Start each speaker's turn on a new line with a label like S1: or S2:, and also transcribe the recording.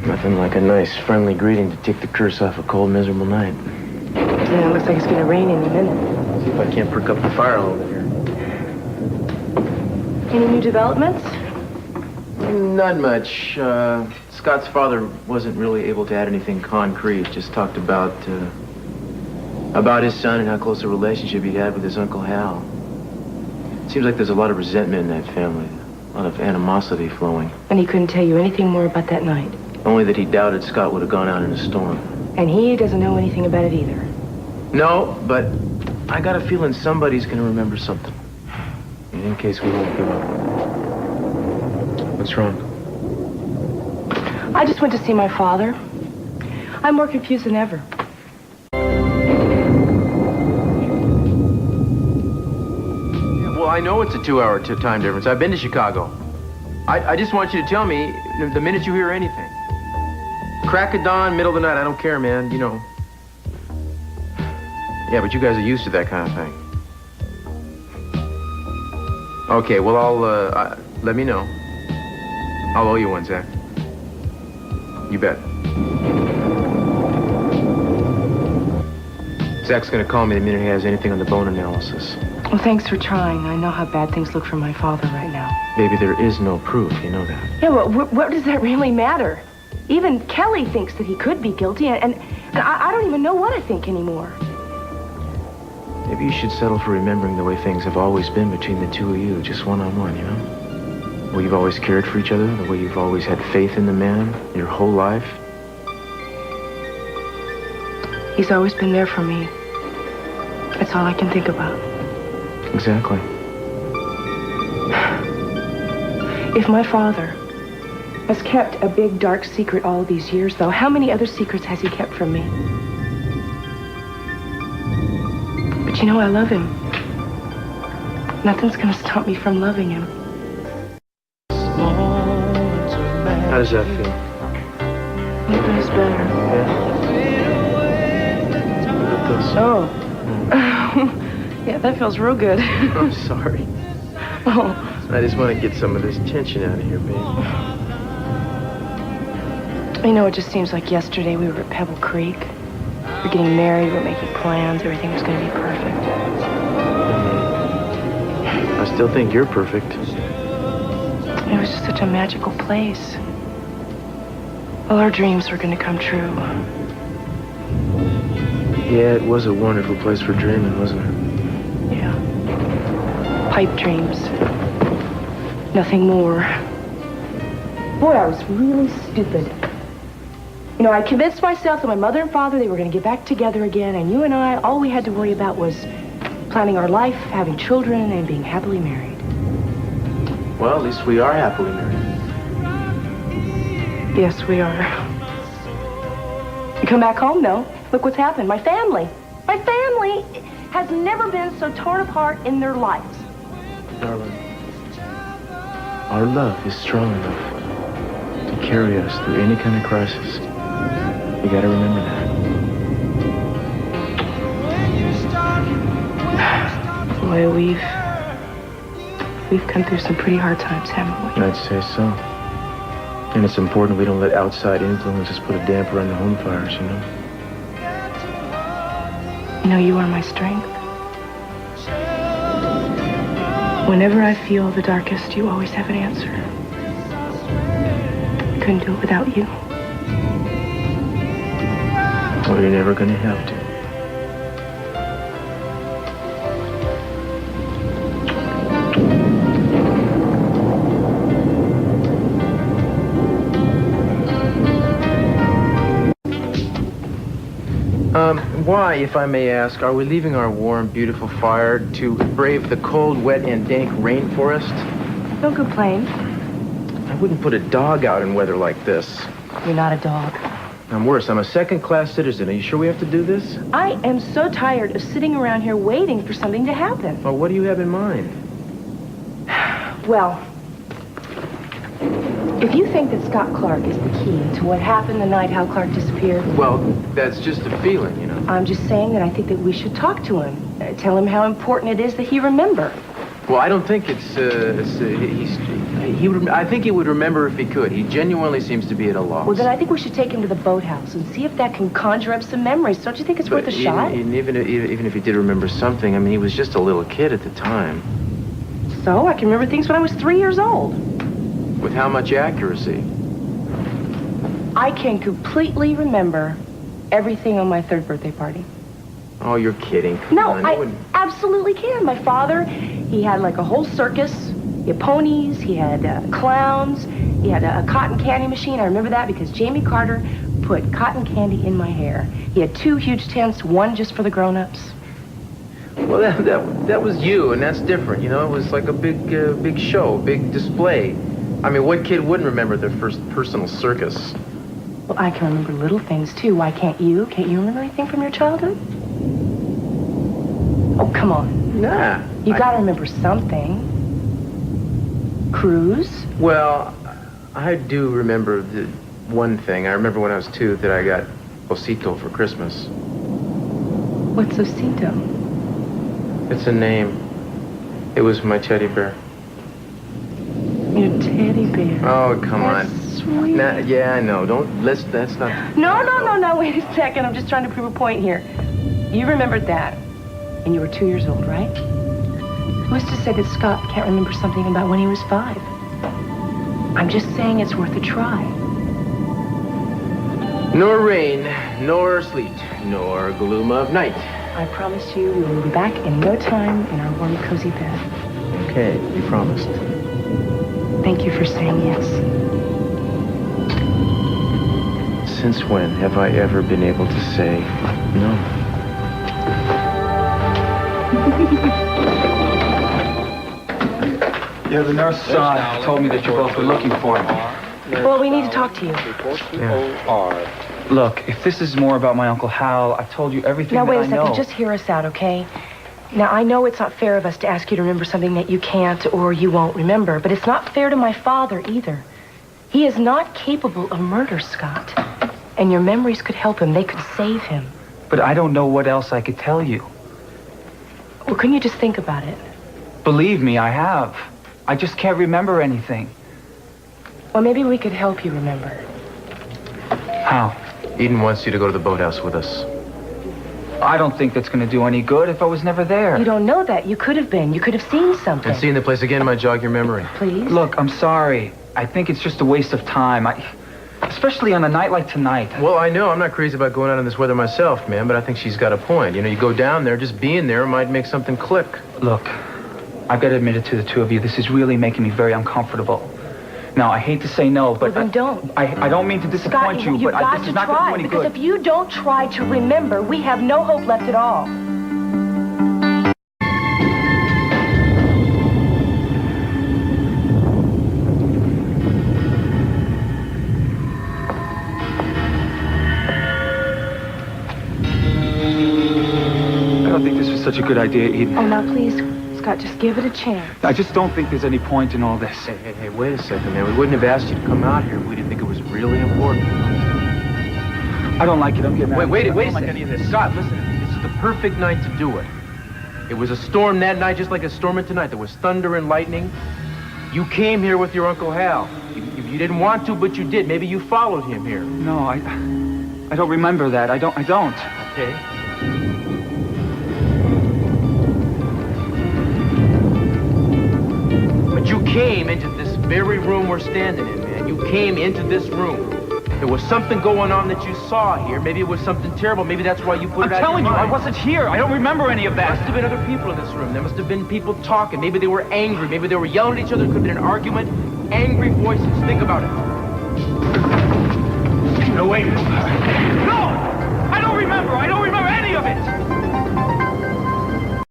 S1: Nothing like a nice, friendly greeting to take the curse off a cold, miserable night.
S2: Yeah, it looks like it's gonna rain any minute.
S1: See if I can't perk up the fire a little bit here.
S2: Any new developments?
S1: Not much. Scott's father wasn't really able to add anything concrete. Just talked about his son and how close a relationship he had with his Uncle Hal. Seems like there's a lot of resentment in that family. A lot of animosity flowing.
S2: And he couldn't tell you anything more about that night?
S1: Only that he doubted Scott would have gone out in a storm.
S2: And he doesn't know anything about it either?
S1: No, but I got a feeling somebody's gonna remember something. In case we won't give up. What's wrong?
S2: I just went to see my father. I'm more confused than ever.
S1: Well, I know it's a 2-hour time difference. I've been to Chicago. I just want you to tell me the minute you hear anything. Crack of dawn, middle of the night, I don't care, man, you know. Yeah, but you guys are used to that kind of thing. Okay, well, I'll, let me know. I'll owe you one, Zach. You bet. Zach's gonna call me the minute he has anything on the bone analysis.
S2: Well, thanks for trying. I know how bad things look for my father right now.
S1: Baby, there is no proof, you know that.
S2: Yeah, well, what does that really matter? Even Kelly thinks that he could be guilty, and I don't even know what I think anymore.
S1: Maybe you should settle for remembering the way things have always been between the two of you, just one-on-one, you know? The way you've always cared for each other, the way you've always had faith in the man your whole life.
S2: He's always been there for me. That's all I can think about.
S1: Exactly.
S2: If my father has kept a big, dark secret all these years, though, how many other secrets has he kept from me? But you know, I love him. Nothing's gonna stop me from loving him.
S1: How does that feel?
S2: It feels better.
S1: Yeah. Look at this.
S2: Oh. Yeah, that feels real good.
S1: I'm sorry.
S2: Oh.
S1: I just want to get some of this tension out of here, babe.
S2: You know, it just seems like yesterday we were at Pebble Creek. We're getting married, we're making plans, everything was going to be perfect.
S1: I still think you're perfect.
S2: It was just such a magical place. All our dreams were going to come true.
S1: Yeah, it was a wonderful place for dreaming, wasn't it?
S2: Yeah. Pipe dreams. Nothing more. Boy, I was really stupid. You know, I convinced myself that my mother and father, they were going to get back together again, and you and I, all we had to worry about was planning our life, having children, and being happily married.
S1: Well, at least we are happily married.
S2: Yes, we are. You come back home, though. Look what's happened. My family has never been so torn apart in their lives.
S1: Darling, our love is strong enough to carry us through any kind of crisis. You gotta remember that.
S2: Boy, we've come through some pretty hard times, haven't we?
S1: I'd say so. And it's important we don't let outside influences put a damper on the home fires, you know?
S2: You know, you are my strength. Whenever I feel the darkest, you always have an answer. Couldn't do it without you.
S1: Well, you're never gonna have to. Why, if I may ask, are we leaving our warm, beautiful fire to brave the cold, wet, and dank rainforest?
S2: Don't complain.
S1: I wouldn't put a dog out in weather like this.
S2: You're not a dog.
S1: I'm worse. I'm a second-class citizen. Are you sure we have to do this?
S2: I am so tired of sitting around here waiting for something to happen.
S1: Well, what do you have in mind?
S2: Well, if you think that Scott Clark is the key to what happened the night Hal Clark disappeared...
S1: Well, that's just a feeling, you know.
S2: I'm just saying that I think that we should talk to him. Tell him how important it is that he remember.
S1: Well, I don't think I think he would remember if he could. He genuinely seems to be at a loss.
S2: Well, then I think we should take him to the boathouse and see if that can conjure up some memories. Don't you think it's worth a shot?
S1: Even if he did remember something, I mean, he was just a little kid at the time.
S2: So, I can remember things when I was 3 years old.
S1: With how much accuracy?
S2: I can completely remember everything on my 3rd birthday party.
S1: Oh, you're kidding. Come
S2: No,
S1: on,
S2: I absolutely can. My father, he had like a whole circus. He had ponies, he had clowns, he had a cotton candy machine. I remember that because Jamie Carter put cotton candy in my hair. He had 2 huge tents, one just for the grown-ups.
S1: Well, that was you, and that's different. You know, it was like a big show, big display. I mean, what kid wouldn't remember their first personal circus?
S2: Well, I can remember little things, too. Why can't you? Can't you remember anything from your childhood? Oh, come on.
S1: Nah.
S2: You gotta remember something. Cruz?
S1: Well, I do remember the one thing. I remember when I was 2 that I got Osito for Christmas.
S2: What's Osito?
S1: It's a name. It was my teddy bear.
S2: Your teddy bear.
S1: Oh, come
S2: That's
S1: on.
S2: sweet.
S1: Nah, yeah, I know. That's not...
S2: No, wait a second. I'm just trying to prove a point here. You remembered that, and you were 2 years old, right? Who's to say that Scott can't remember something about when he was 5? I'm just saying it's worth a try.
S1: Nor rain, nor sleet, nor gloom of night.
S2: I promise you we will be back in no time in our warm, cozy bed.
S1: Okay, you promised.
S2: Thank you for saying yes.
S1: Since when have I ever been able to say no?
S3: Yeah, the nurse told me that you both were looking for him.
S2: Well, we need to talk to you.
S3: Look, if this is more about my Uncle Hal, I've told you everything
S2: Now,
S3: that
S2: wait
S3: I
S2: a second.
S3: know.
S2: Just hear us out, okay? Now, I know it's not fair of us to ask you to remember something that you can't or you won't remember, but it's not fair to my father either. He is not capable of murder, Scott. And your memories could help him. They could save him.
S3: But I don't know what else I could tell you.
S2: Well, couldn't you just think about it?
S3: Believe me, I have. I just can't remember anything.
S2: Well, maybe we could help you remember.
S3: How?
S1: Eden wants you to go to the boathouse with us.
S3: I don't think that's going to do any good if I was never there.
S2: You don't know that. You could have been. You could have seen something.
S1: And seeing the place again might jog your memory.
S2: Please?
S3: Look, I'm sorry. I think it's just a waste of time. Especially on a night like tonight.
S1: Well, I know I'm not crazy about going out in this weather myself, man, but I think she's got a point. You know, you go down there, just being there might make something click.
S3: Look, I've got to admit it to the 2 of you. This is really making me very uncomfortable. Now, I hate to say no, but...
S2: Well, then don't.
S3: I don't mean to disappoint
S2: Scott,
S3: you, but this is not going to do any
S2: because
S3: good.
S2: if you don't try to remember, we have no hope left at all.
S3: I don't think this was such a good idea, Eden.
S2: Oh, now, please, Scott, just give it a chance.
S3: I just don't think there's any point in all this.
S1: Hey, wait a second, man. We wouldn't have asked you to come out here if we didn't think it was really important.
S3: I don't like it. I'm getting out.
S1: Wait
S3: I
S1: a
S3: don't like
S1: second.
S3: any of this.
S1: Scott, listen. This is the perfect night to do it. It was a storm that night, just like a storm in tonight. There was thunder and lightning. You came here with your Uncle Hal. You didn't want to, but you did. Maybe you followed him here.
S3: No, I don't remember that. I don't.
S1: Okay. But you came into this very room we're standing in, man. You came into this room. There was something going on that you saw here. Maybe it was something terrible. Maybe that's why you put it out of your
S3: I'm telling you, I
S1: mind.
S3: wasn't here. I don't remember any of
S1: There must
S3: that.
S1: have been other people in this room. There must have been people talking. Maybe they were angry. Maybe they were yelling at each other. There could have been an argument. Angry voices. Think about it.
S3: No, wait. No! I don't remember. I don't remember any of it.